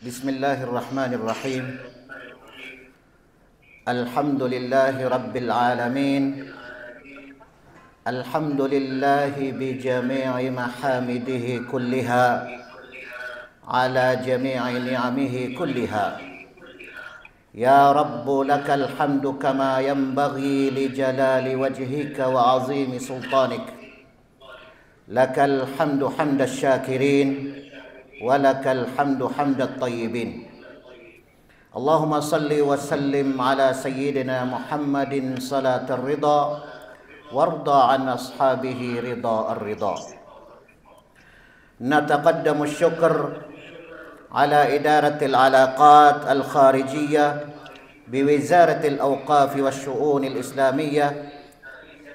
Bismillahirrahmanirrahim. Alhamdulillahi Rabbil alamin. Alhamdulillahi bi jami'i mahamidihi kulliha ala jami'i ni'amihi kulliha. Ya Rabbu lakal hamdu kama yanbaghi li jalali wajhika wa azimi sultanik. Lakal hamdu hamdash syakirin ولك الحمد حمد الطيبين. اللهم صل وسلم على سيدنا محمد صلاة الرضا وارضى عن أصحابه رضا الرضا. نتقدم الشكر على إدارة العلاقات الخارجية بوزارة الأوقاف والشؤون الإسلامية،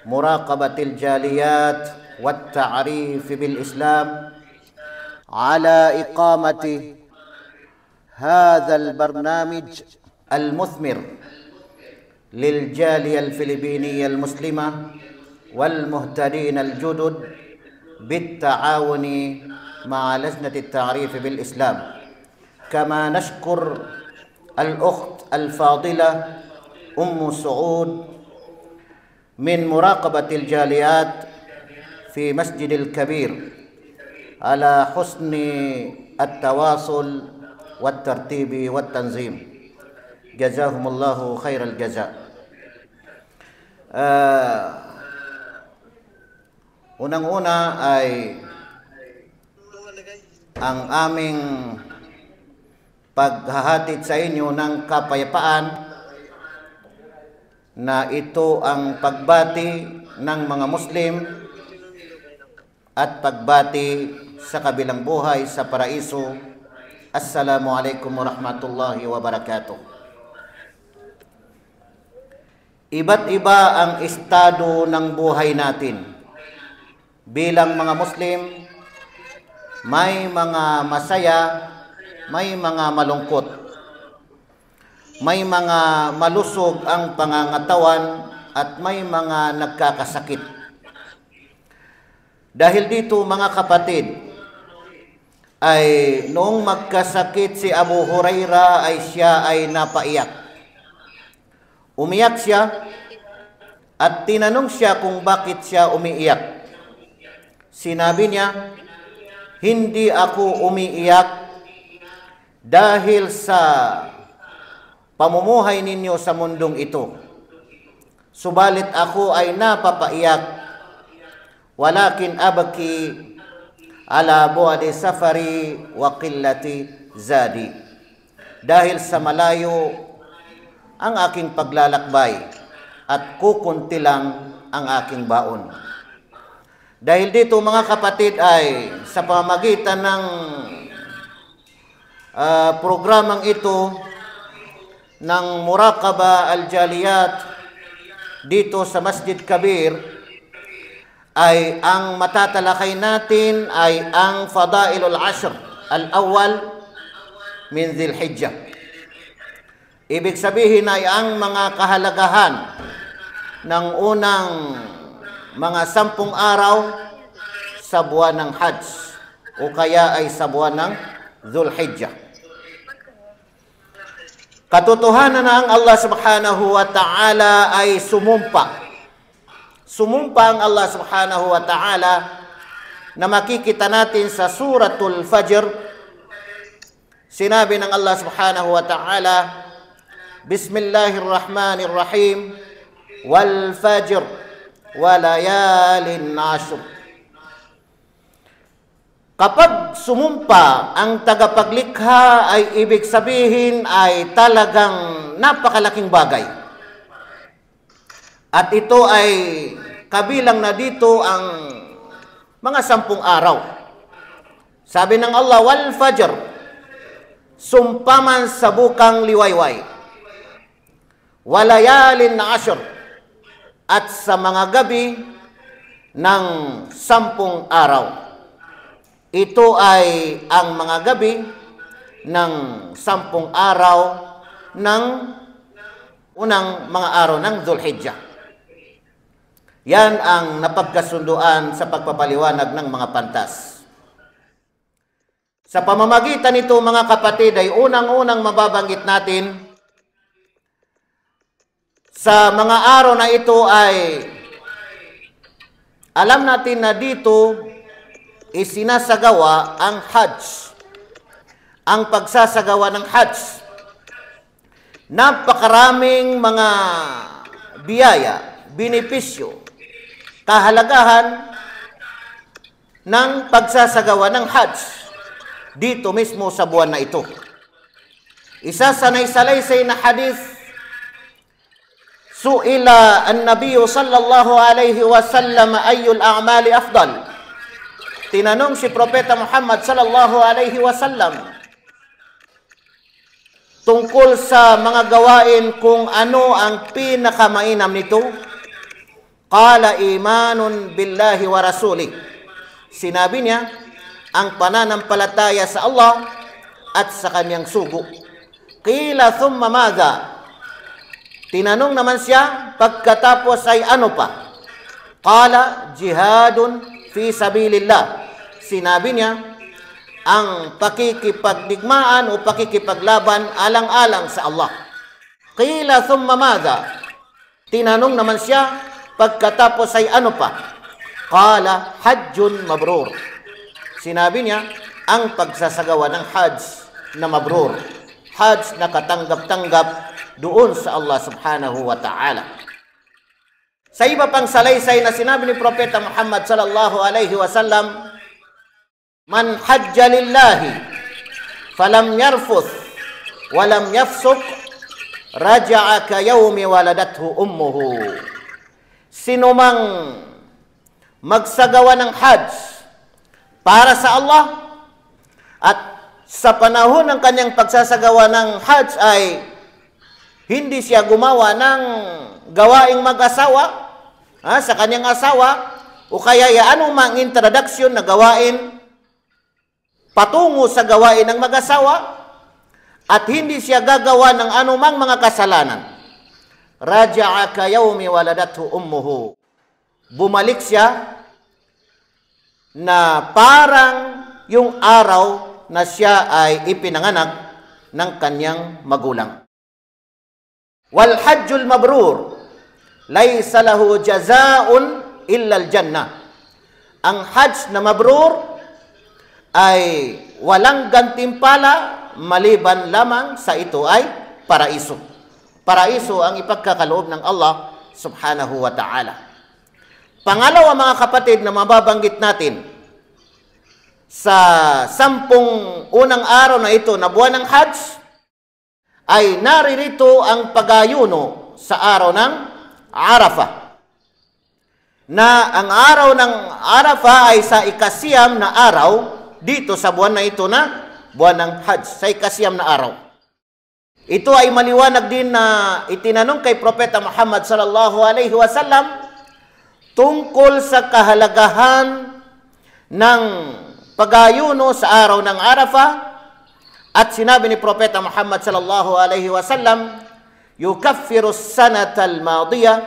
مراقبة الجاليات والتعريف بالإسلام، على إقامة هذا البرنامج المثمر للجالية الفلبينية المسلمة والمهتدين الجدد بالتعاون مع لجنة التعريف بالإسلام. كما نشكر الأخت الفاضلة أم سعود من مراقبة الجاليات في مسجد الكبير على حسن التواصل والترتيب والتنظيم. جزاهم الله خير الجزاء. Unang-una ay ang aming paghahatid sa inyo ng kapayapaan, na ito ang pagbati ng mga Muslim at pagbati sa kabilang buhay sa paraiso. Assalamualaikum warahmatullahi wabarakatuh. Iba't iba ang estado ng buhay natin bilang mga Muslim. May mga masaya, may mga malungkot, may mga malusog ang pangangatawan, at may mga nagkakasakit. Dahil dito, mga kapatid, ay noong magkasakit si Abu Hurairah ay siya ay napaiyak. Umiyak siya at tinanong siya kung bakit siya umiiyak. Sinabi niya, "Hindi ako umiiyak dahil sa pamumuhay ninyo sa mundong ito. Subalit ako ay napapaiyak. Walakin abaki ala bu'adi safari wa qillati zadi." Dahil sa malayo ang aking paglalakbay at kukunti lang ang aking baon. Dahil dito, mga kapatid, ay sa pamamagitan ng programang ito ng Muraqaba al-Jaliyat dito sa Masjid Kabir, ay ang matatalakay natin ay ang Fadailul Ashr al-Awwal min Dhul-Hijjah. Ibig sabihin ay ang mga kahalagahan ng unang mga 10 araw sa buwan ng Hajj, o kaya ay sa buwan ng Dhul-Hijjah. Katotohanan na ang Allah subhanahu wa ta'ala ay sumumpa. Sumumpa ang Allah subhanahu wa ta'ala na makikita natin sa Suratul Fajr. Sinabi ng Allah subhanahu wa ta'ala, Bismillahirrahmanirrahim, wal fajr wa layalin ashr. Kapag sumumpa ang tagapaglikha, ay ibig sabihin ay talagang napakalaking bagay. At ito ay kabilang na dito ang mga 10 araw. Sabi ng Allah, wal fajr, sumpaman sa bukang liwayway, walayalin na ashr, at sa mga gabi ng 10 araw. Ito ay ang mga gabi ng 10 araw ng unang mga araw ng Dhul-Hijjah. Yan ang napagkasunduan sa pagpapaliwanag ng mga pantas. Sa pamamagitan nito mga kapatid ay unang-unang mababanggit natin sa mga araw na ito ay alam natin na dito isinasagawa ang Hajj. Ang pagsasagawa ng Hajj. Napakaraming mga biyaya, benepisyo, kahalagahan ng pagsasagawa ng Hajj dito mismo sa buwan na ito. Isa sa naisalaysay na hadith, su'ila an-nabiy sallallahu alayhi wa sallam ayyul a'mali afdal. Tinanong si Propeta Muhammad sallallahu alayhi wa sallam tungkol sa mga gawain kung ano ang pinakamainam nito. Qala imanun billahi wa rasulih. Sinabi niya, ang pananampalataya sa Allah at sa kanyang sugo. Qila thumma madha? Tinanong naman siya, pagkatapos ay ano pa? Qala jihadun fi sabilillah. Sinabi niya, ang pakikipagdigmaan o pakikipaglaban alang-alang sa Allah. Qila thumma madha? Tinanong naman siya, pagkatapos ay ano pa? Qala hajjun mabrur. Sinabi niya, ang pagsasagawa ng Hajj na mabrur. Hajj na katanggap-tanggap doon sa Allah subhanahu wa ta'ala. Sa iba pang salaysay na sinabi ni Propeta Muhammad sallallahu alayhi wa sallam, man hajja lillahi falam yarfuth walam yafsuk raja'a ka yawmi waladathu ummuhu. Sino mang magsagawa ng Hajj para sa Allah at sa panahon ng kanyang pagsasagawa ng Hajj ay hindi siya gumawa ng gawaing mag-asawa sa kanyang asawa o kaya anumang introduction na gawain patungo sa gawain ng mag-asawa at hindi siya gagawa ng anumang mga kasalanan. Raja'a ka yawmi waladathu ummuhu. Bumalik siya na parang yung araw na siya ay ipinanganak ng kanyang magulang. Wal hajjul mabrur laysa lahu jazaa'un illa al-jannah. Ang Hajj na mabrur ay walang gantimpala maliban lamang sa ito ay paraiso. Paraiso ang ipagkakaloob ng Allah subhanahu wa ta'ala. Pangalawa mga kapatid na mababanggit natin sa 10 unang araw na ito na buwan ng Hajj ay naririto ang pag-ayuno sa araw ng Arafah. Na ang araw ng Arafah ay sa ikasiyam na araw dito sa buwan na ito na buwan ng Hajj, sa ikasiyam na araw. Ito ay maliwanag din na itinanong kay Propeta Muhammad sallallahu alaihi wasallam tungkol sa kahalagahan ng pag-ayuno sa araw ng Arafah at sinabi ni Propeta Muhammad sallallahu alaihi wasallam, yukaffiru as-sanata al-madiyah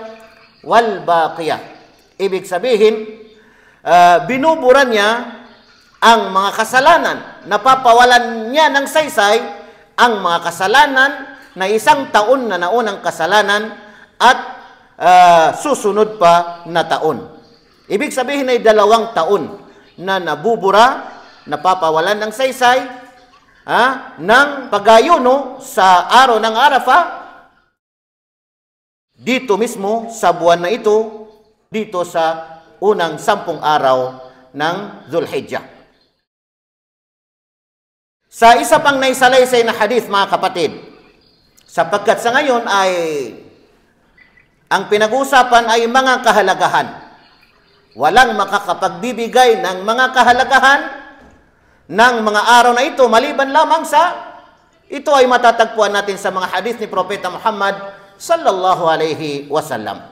wal baqiyah. Ibig sabihin, binubura niya ang mga kasalanan, napapawalan niya ng saysay ang mga kasalanan na isang taon na naunang kasalanan at susunod pa na taon. Ibig sabihin ay 2 taon na nabubura, napapawalan ng saysay ng pag-ayuno sa araw ng Arafah dito mismo sa buwan na ito, dito sa unang 10 araw ng Zulhijjah. Sa isa pang naisalaysay na hadith mga kapatid, sapagkat sa ngayon ay ang pinag-uusapan ay mga kahalagahan. Walang makakapagbibigay ng mga kahalagahan ng mga araw na ito maliban lamang sa ito ay matatagpuan natin sa mga hadith ni Propeta Muhammad sallallahu alaihi wasallam.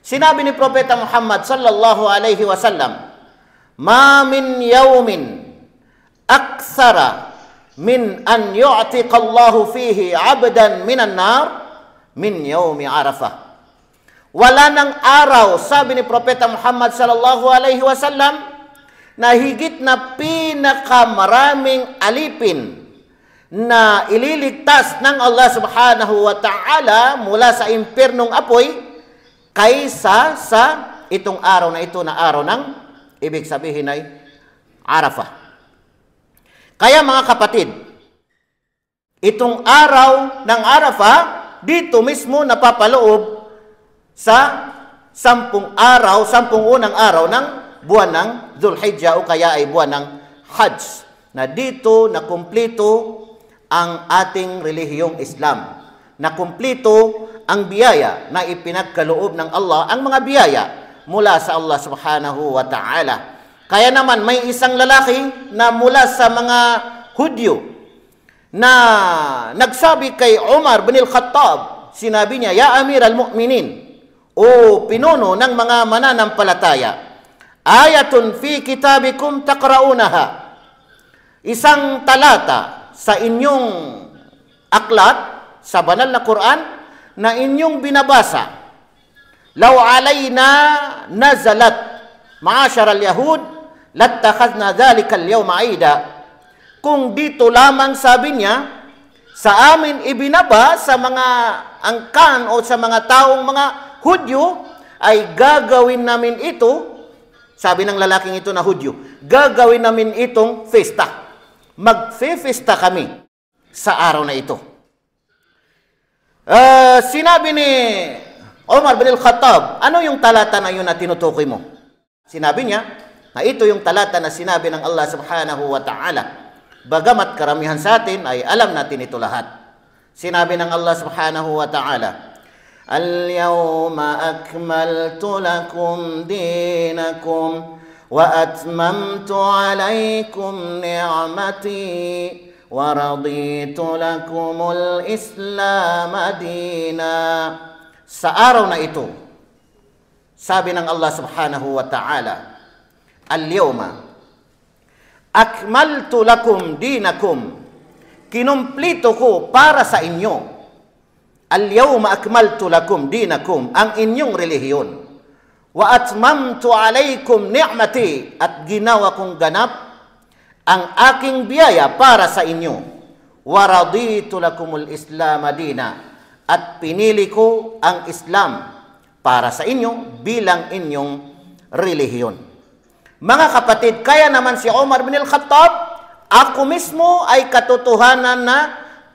Sinabi ni Propeta Muhammad sallallahu alaihi wasallam, ma min yawmin akthara min an yu'tiqa Allahu fihi 'abdan minan nar min yawmi Arafah. Wala ng araw, sabi ni Propeta Muhammad sallallahu alaihi wasallam, na higit na pinakamaraming alipin na ililigtas ng Allah subhanahu wa ta'ala mula sa impyernong apoy kaysa sa itong araw na ito na araw ng ibig sabihin ay Arafah. Kaya mga kapatid, itong araw ng Arafah dito mismo napapaloob sa 10 unang araw ng buwan ng Dhul-Hijjah o kaya ay buwan ng Hajj, na dito na kumplito ang ating relihiyong Islam, na kumplito ang biyaya na ipinagkaloob ng Allah, ang mga biyaya mula sa Allah subhanahu wa ta'ala. Kaya naman may isang lalaki na mula sa mga Hudyo na nagsabi kay Umar bin al-Khattab, sinabi niya, "Ya Amir al-Mu'minin," o pinuno ng mga mananampalataya, "ayatun fi kitabikum taqra'unaha," isang talata sa inyong aklat, sa banal na Quran, na inyong binabasa. "Law alayna nazalat ma'ashara al-yahud lattakhadna dhalika al-yawma 'ida." Kung dito lamang, sabi niya, sa amin ibinaba sa mga angkan o sa mga taong mga Hudyo, ay gagawin namin ito, sabi ng lalaking ito na Hudyo, gagawin namin itong festa. Magfe-festa kami sa araw na ito. Sinabi ni Umar bin al-Khattab, ano yung talata na yun na tinutukoy mo? Sinabi niya na ito yung talata na sinabi ng Allah subhanahu wa ta'ala. Bagamat karamihan sa atin ay alam natin ito lahat. Sinabi ng Allah subhanahu wa ta'ala, "Al-yawma akmaltu lakum dinakum وَأَتْمَمْتُ عَلَيْكُمْ نِعْمَتِي وَرَضِيتُ لَكُمُ الْإِسْلَامَ دِينًا." Sa araw na ito, sabi ng Allah subhanahu wa ta'ala, "Al-yawma akmaltu lakum dinakum." Kinumplito ko para sa inyo. Al-yawma akmaltu lakum dinakum, ang inyong relihiyon. Wa atmamtu alaykum ni'mati, at ginawa kong ganap ang aking biyaya para sa inyo. Wa raditu lakumul Islam dina, at pinili ko ang Islam para sa inyo bilang inyong relihiyon. Mga kapatid, kaya naman si Umar bin al-Khattab, ako mismo ay katotohanan na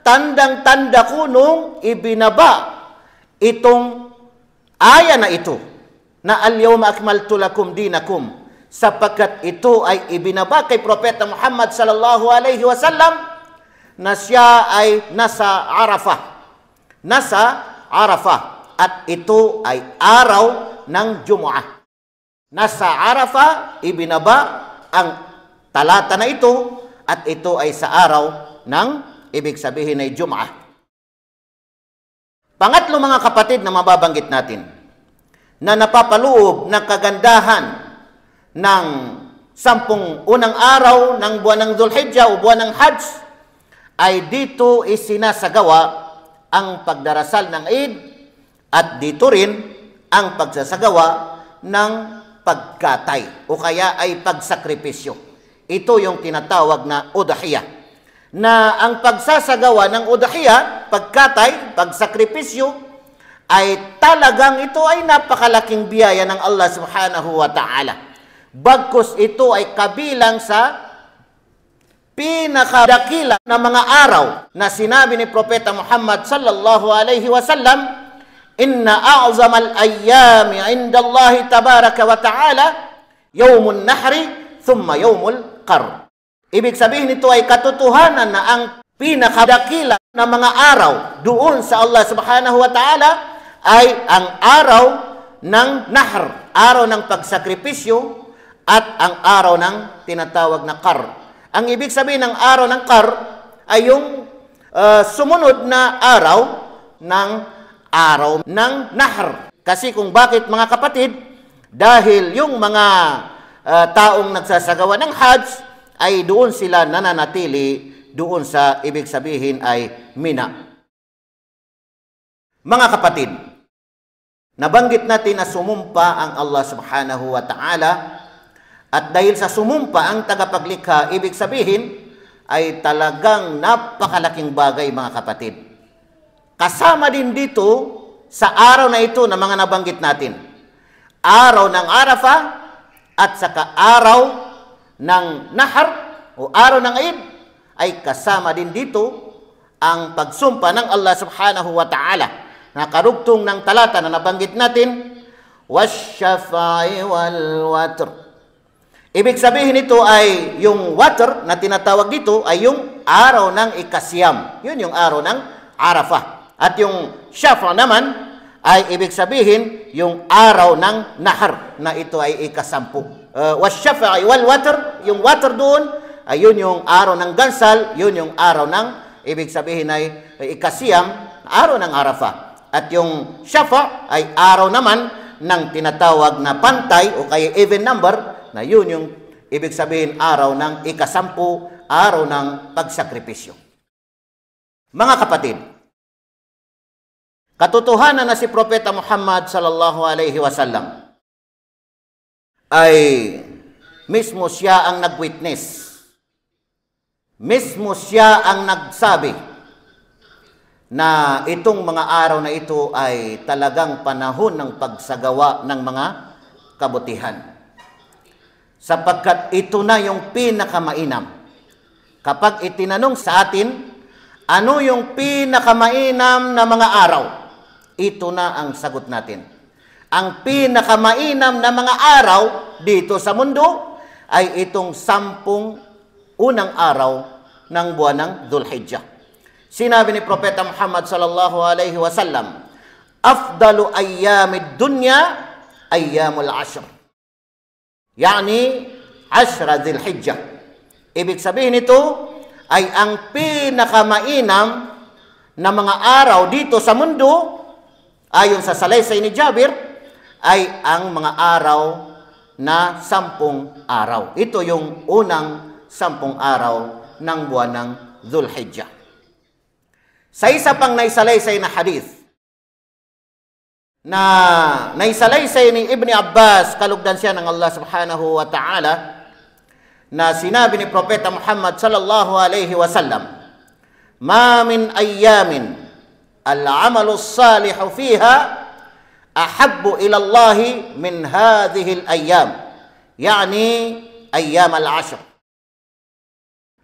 tandang-tanda ko nung ibinaba itong aya na ito, na al-yawma akmaltu lakum dinakum, sapagkat ito ay ibinaba kay Propeta Muhammad sallallahu alaihi wasallam na siya ay nasa Arafah, at ito ay araw ng Jumu'ah. Nasa Arafah ibinaba ang talata na ito, at ito ay sa araw ng ibig sabihin ay Jumu'ah. Pangatlo mga kapatid na mababanggit natin, na napapaloob ng kagandahan ng 10 unang araw ng buwan ng Dhul-Hijjah o buwan ng Hajj, ay dito isinasagawa ang pagdarasal ng Eid, at dito rin ang pagsasagawa ng pagkatay o kaya ay pagsakripisyo. Ito yung tinatawag na udhiyah, na ang pagsasagawa ng udhiyah, pagkatay, pagsakripisyo, ay talagang ito ay napakalaking biyaya ng Allah subhanahu wa ta'ala. Bagkus ito ay kabilang sa pinakadakila na mga araw na sinabi ni Propeta Muhammad sallallahu alaihi wasallam, "Inna a'zamal ayyami 'inda Allah tabaraka wa ta'ala yawmun nahri thumma yawmul qar." Ibig sabihin ito ay katotohanan na ang pinakadakila na mga araw doon sa Allah subhanahu wa ta'ala ay ang araw ng nahr, araw ng pagsakripisyo, at ang araw ng tinatawag na qar. Ang ibig sabihin ng araw ng qar ay yung sumunod na araw ng nahr. Kasi kung bakit mga kapatid, dahil yung mga taong nagsasagawa ng Hajj ay doon sila nananatili doon sa ibig sabihin ay Mina. Mga kapatid, nabanggit natin na sumumpa ang Allah subhanahu wa ta'ala At dahil sa sumumpa ang tagapaglikha, ibig sabihin ay talagang napakalaking bagay, mga kapatid. Kasama din dito sa araw na ito na mga nabanggit natin, araw ng Arafah at saka araw ng Nahar o araw ng Eid, ay kasama din dito ang pagsumpa ng Allah subhanahu wa ta'ala na karugtong ng talata na nabanggit natin, wasyafai wal watr. Ibig sabihin nito ay yung watr na tinatawag dito ay yung araw ng ikasyam. Yun yung araw ng Arafah. At yung syafa naman ay ibig sabihin yung araw ng Nahar na ito ay ikasampu. Wasyafai wal watr, yung watr doon ay yun yung araw ng gansal, yun yung araw ng ibig sabihin ay ikasyam, araw ng Arafah. At yung syafa ay araw naman ng tinatawag na pantay o kaya even number, na yun yung ibig sabihin araw ng ikasampu, araw ng pagsakripisyo. Mga kapatid, katotohanan na si Propeta Muhammad sallallahu alaihi wasallam ay mismo siya ang nag-witness. Mismo siya ang nagsabi na itong mga araw na ito ay talagang panahon ng pagsagawa ng mga kabutihan. Sapagkat ito na yung pinakamainam. Kapag itinanong sa atin, ano yung pinakamainam na mga araw? Ito na ang sagot natin. Ang pinakamainam na mga araw dito sa mundo ay itong 10 unang araw ng buwan ng Dhul-Hijjah. Sinabi ni Propeta Muhammad sallallahu alaihi wasallam, afdalu ayyamid dunya ayyamul ashr. Yani, Ashra Dhul-Hijjah. Ibig sabihin nito ay ang pinakamainam na mga araw dito sa mundo, ayon sa salaysay ni Jabir, ay ang mga araw na 10 araw. Ito yung unang 10 araw ng buwan ng Dhul-Hijjah. Sa isa pang naisalaysay na hadith, na naisalaysay ni Ibn Abbas, kalugdan siya ng Allah subhanahu wa ta'ala, na sinabi ni Propeta Muhammad sallallahu alaihi wasallam, ma min ayyamin al-amalu salihu fiha ahabbu ila Allah min hadhihi al-ayyam, yani ayyam al-ashr.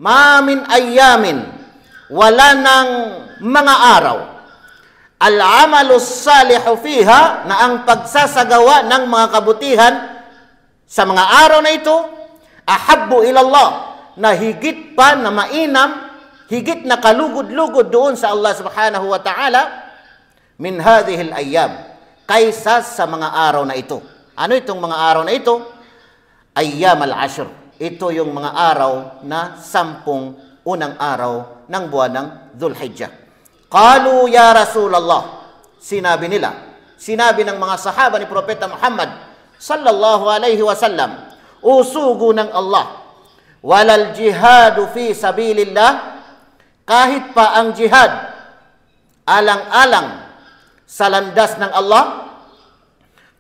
Ma min ayyamin, wala ng mga araw, al-amalu salihu fiha, na ang pagsasagawa ng mga kabutihan sa mga araw na ito, ahabbu ilallah, na higit pa na mainam, higit na kalugod-lugod doon sa Allah subhanahu wa ta'ala, min hadhihi al-ayyam, kaysa sa mga araw na ito. Ano itong mga araw na ito? Ayyam al-ashr. Ito yung mga araw na 10 unang araw ng buwan ng Dhul-Hijjah. Qalu ya Rasulullah, sinabi ng mga sahaba ni Propeta Muhammad sallallahu alaihi wasallam, usugo ng Allah, walal jihadu fi sabilillah, kahit pa ang jihad alang-alang sa landas ng Allah.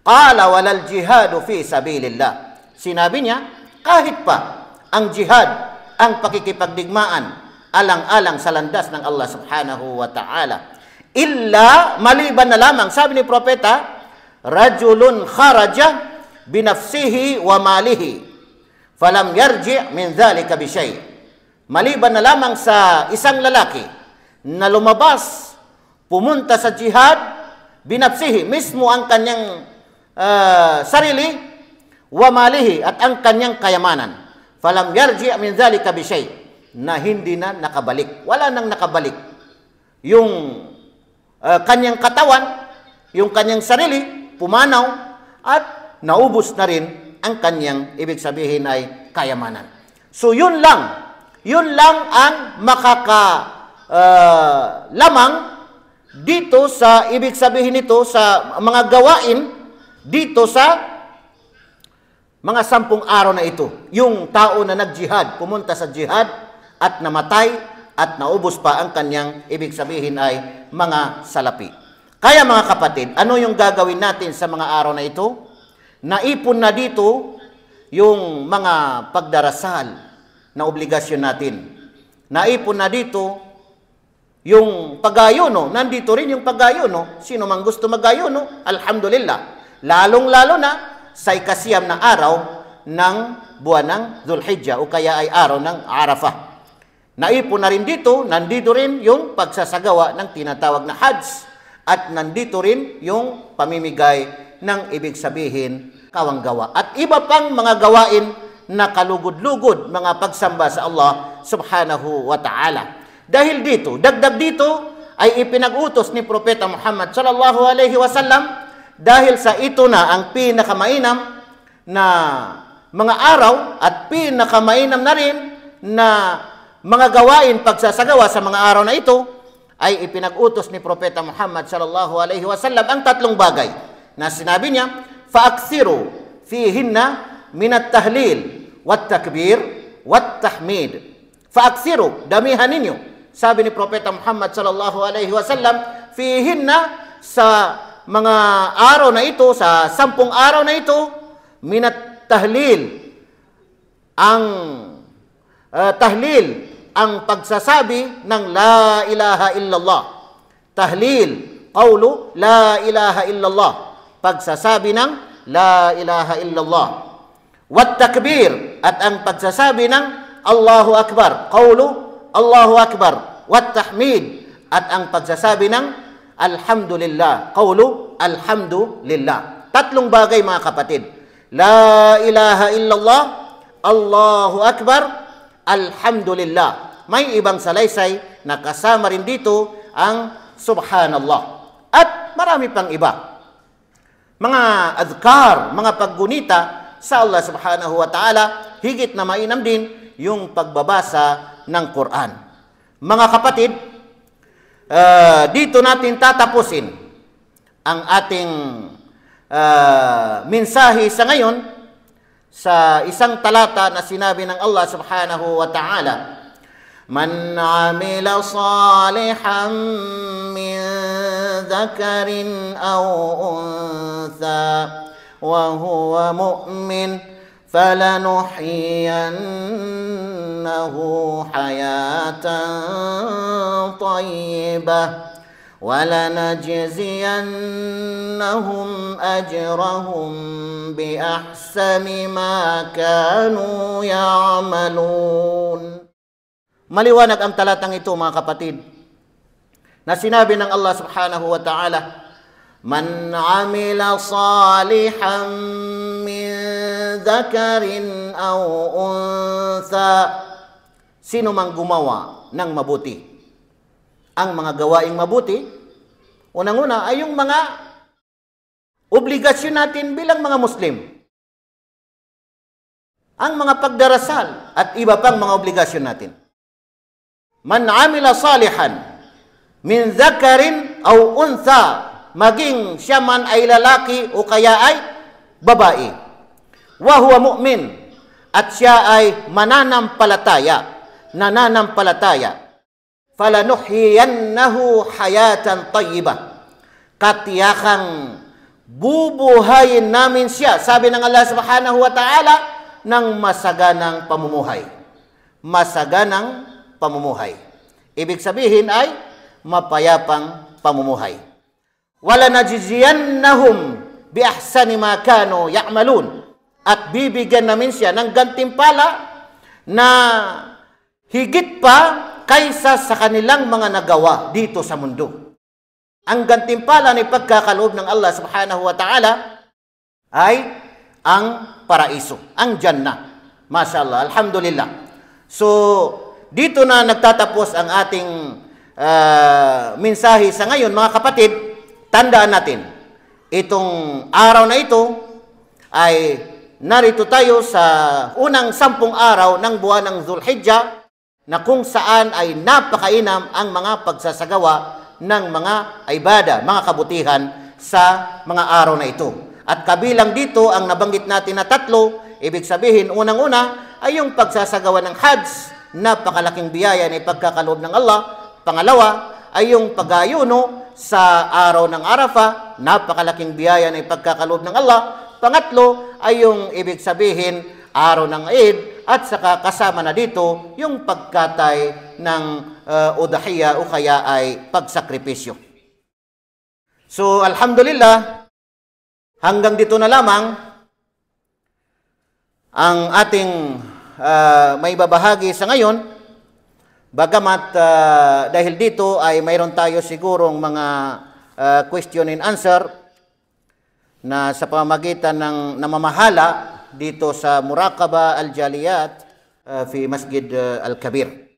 Qala walal jihadu fi sabilillah, sinabi niya kahit pa ang jihad, ang pakikipagdigmaan alang-alang sa landas ng Allah subhanahu wa ta'ala, illa, maliban na lamang, sabi ni Propeta, rajulun kharaja binafsihi wa malihi falam yarji' min dhalika bishay. Maliban na lamang sa isang lalaki na lumabas, pumunta sa jihad, binafsihi, mismo ang kanyang sarili, wa malihi, at ang kanyang kayamanan, falam yarji' min dhalika bishay, na hindi na nakabalik. Wala nang nakabalik. Yung kanyang katawan, yung kanyang sarili, pumanaw, at naubos na rin ang kanyang, ibig sabihin ay kayamanan. So yun lang ang lamang dito sa, ibig sabihin nito, sa mga gawain dito sa mga 10 araw na ito. Yung tao na nag-jihad, pumunta sa jihad, at namatay, at naubos pa ang kanyang, ibig sabihin ay mga salapi. Kaya mga kapatid, ano yung gagawin natin sa mga araw na ito? Naipon na dito yung mga pagdarasal na obligasyon natin. Naipon na dito yung pag-ayuno. Nandito rin yung pag-ayuno. Sino mang gusto mag-ayuno, alhamdulillah. Lalong-lalo na sa ikasiyam na araw ng buwan ng Dhul-Hijjah o kaya ay araw ng Arafah. Naipon na rin dito, nandito rin yung pagsasagawa ng tinatawag na Hajj at nandito rin yung pamimigay ng ibig sabihin kawanggawa at iba pang mga gawain na kalugod-lugod, mga pagsamba sa Allah subhanahu wa ta'ala. Dahil dito, dagdag dito ay ipinag-utos ni Propeta Muhammad sallallahu alaihi wasallam dahil sa ito na ang pinakamainam na mga araw at pinakamainam na rin na mga gawain pagsasagawa sa mga araw na ito ay ipinag-utos ni Propeta Muhammad sallallahu alaihi wasallam ang tatlong bagay na sinabi niya, fa'aksiru fihinna minat tahlil wat takbir wat tahmid. Fa'aksiru, damihan ninyo, sabi ni Propeta Muhammad sallallahu alaihi wasallam, fihinna, sa mga araw na ito, sa 10 araw na ito, minat tahlil, ang tahlil, ang pagsasabi ng la ilaha illallah. Tahlil, qawlu la ilaha illallah, pagsasabi ng la ilaha illallah. Wat takbir, at ang pagsasabi ng Allahu Akbar, qawlu Allahu Akbar. Wat tahmid, at ang pagsasabi ng alhamdulillah, qawlu alhamdulillah. Tatlong bagay mga kapatid. La ilaha illallah, Allahu Akbar, alhamdulillah. May ibang salaysay na kasama rin dito ang subhanallah. At marami pang iba. Mga adhkar, mga paggunita sa Allah subhanahu wa ta'ala, higit na mainam din yung pagbabasa ng Quran. Mga kapatid, dito natin tatapusin ang ating mensahe sa ngayon sa isang talata na sinabi ng Allah subhanahu wa ta'ala, Man amila salihan min dhakarin aw untha wa huwa mu'min falanuhyiyannahu hayatan tayyibah وَلَنَجْزِيَنَّهُمْ أَجْرَهُمْ بِأَحْسَنِ مَا كَانُوا يَعْمَلُونَ. Maliwanag ang talatang ito mga kapatid, na sinabi ng Allah subhanahu wa ta'ala, Man amila salihan min dhakarin aw untha, sino mang gumawa ng mabuti. Ang mga gawaing mabuti, unang-una ay yung mga obligasyon natin bilang mga Muslim. Ang mga pagdarasal at iba pang mga obligasyon natin. Man amila salihan min dhakarin aw untha, maging siya man ay lalaki o kaya ay babae. Wa huwa mu'min, at siya ay mananampalataya, falanuhyiyannahu hayatan tayyibah, katiyakang bubuhayin namin siya, sabi ng Allah subhanahu wa ta'ala, ng masaganang pamumuhay. Masaganang pamumuhay. Ibig sabihin ay mapayapang pamumuhay. Walanajziyannahum biahsani ma kanu ya'malun, at bibigyan namin siya ng gantimpala na higit pa kaysa sa kanilang mga nagawa dito sa mundo. Ang gantimpala ni pagkakaloob ng Allah subhanahu wa ta'ala ay ang paraiso, ang Jannah. Mashallah, alhamdulillah. So, dito na nagtatapos ang ating mensahe sa ngayon, mga kapatid. Tandaan natin, itong araw na ito ay narito tayo sa unang 10 araw ng buwan ng Dhul-Hijjah, na kung saan ay napakainam ang mga pagsasagawa ng mga ibada, mga kabutihan sa mga araw na ito. At kabilang dito ang nabanggit natin na 3, ibig sabihin unang-una ay yung pagsasagawa ng Hajj, napakalaking biyaya na ipagkakaloob ng Allah. Pangalawa ay yung pag-ayuno sa araw ng Arafah, napakalaking biyaya na ipagkakaloob ng Allah. Pangatlo ay yung ibig sabihin araw ng Eid, at saka kasama na dito yung pagkatay ng udhiya o kaya ay pagsakripisyo. So alhamdulillah, hanggang dito na lamang ang ating may babahagi sa ngayon. Bagamat dahil dito ay mayroon tayo sigurong mga question and answer na sa pamamagitan ng namamahala dito sa Muraqaba Al-Jaliyat fi Masjid Al-Kabir.